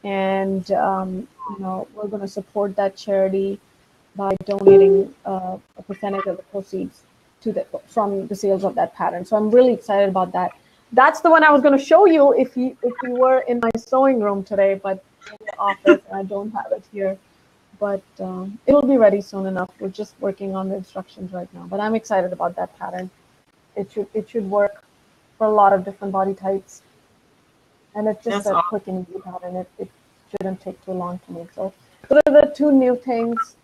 Speaker 3: And, we're going to support that charity by donating a percentage of the proceeds from the sales of that pattern. So I'm really excited about that. That's the one I was going to show you if you were in my sewing room today, but in the office, and I don't have it here. But it'll be ready soon enough. We're just working on the instructions right now. But I'm excited about that pattern. It should work for a lot of different body types. And it's just a quick and easy pattern. It shouldn't take too long to make. So those are the 2 new things.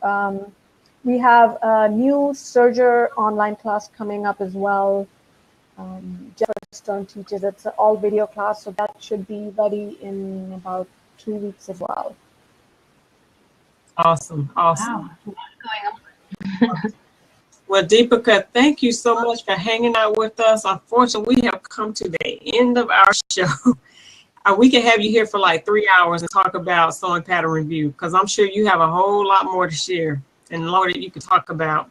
Speaker 3: We have a new Serger online class coming up as well. Jeff Stern teaches. It's an all video class, so that should be ready in about 2 weeks as well.
Speaker 2: Awesome.
Speaker 1: Wow.
Speaker 2: Well, Deepika, thank you so much for hanging out with us. Unfortunately, we have come to the end of our show. We can have you here for like 3 hours and talk about sewing pattern review, because I'm sure you have a whole lot more to share and more that you could talk about.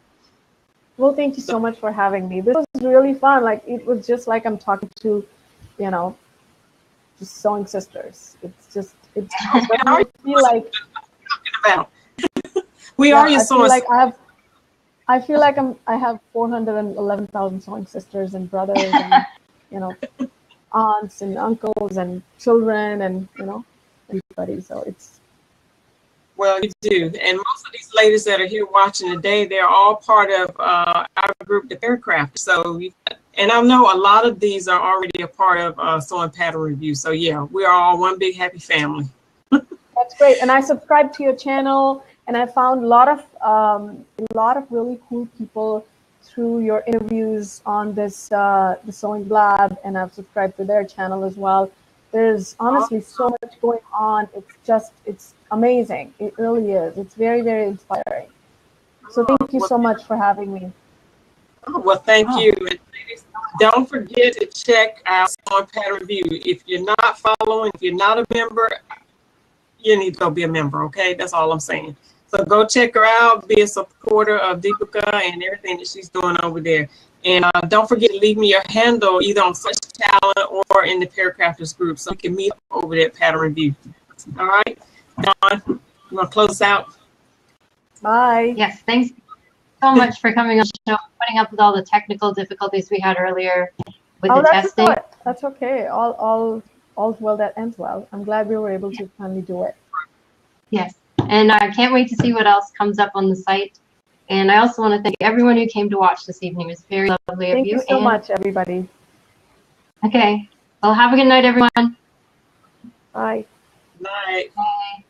Speaker 3: Well, thank you so much for having me. This was really fun. Like, it was just like I'm talking to, just sewing sisters. I feel like
Speaker 2: we are your sewing.
Speaker 3: I feel like I have 411,000 sewing sisters and brothers and aunts and uncles and children and everybody. So it's
Speaker 2: Well, you do. And most of these ladies that are here watching today, they're all part of our group, the Pericrafters. So, and I know a lot of these are already a part of Sewing Pattern Review. So yeah, we are all one big happy family.
Speaker 3: that's great. And I subscribed to your channel, and I found a lot of really cool people through your interviews on this the Sewing Blab, and I've subscribed to their channel as well. There's honestly so much going on. It's amazing. It really is. It's very, very inspiring. So thank you so much for having me.
Speaker 2: Well, thank you. And ladies, don't forget to check out Sewing Pattern Review. If you're not following, if you're not a member, you need to go be a member, okay? That's all I'm saying. So go check her out, be a supporter of Deepika and everything that she's doing over there. And don't forget to leave me your handle either on Such Talent or in the Pericrafters group so we can meet over there at Pattern Review. All right, Dawn, you want to close out?
Speaker 3: Bye.
Speaker 1: Yes, thanks so much for coming on the show, putting up with all the technical difficulties we had earlier with the testing.
Speaker 3: That's okay. All's well that ends well. I'm glad we were able to finally do it.
Speaker 1: Yes, and I can't wait to see what else comes up on the site. And I also want to thank everyone who came to watch this evening. It was very lovely of you.
Speaker 3: Thank you so much, everybody.
Speaker 1: Okay. Well, have a good night, everyone.
Speaker 3: Bye.
Speaker 2: Night.
Speaker 1: Bye.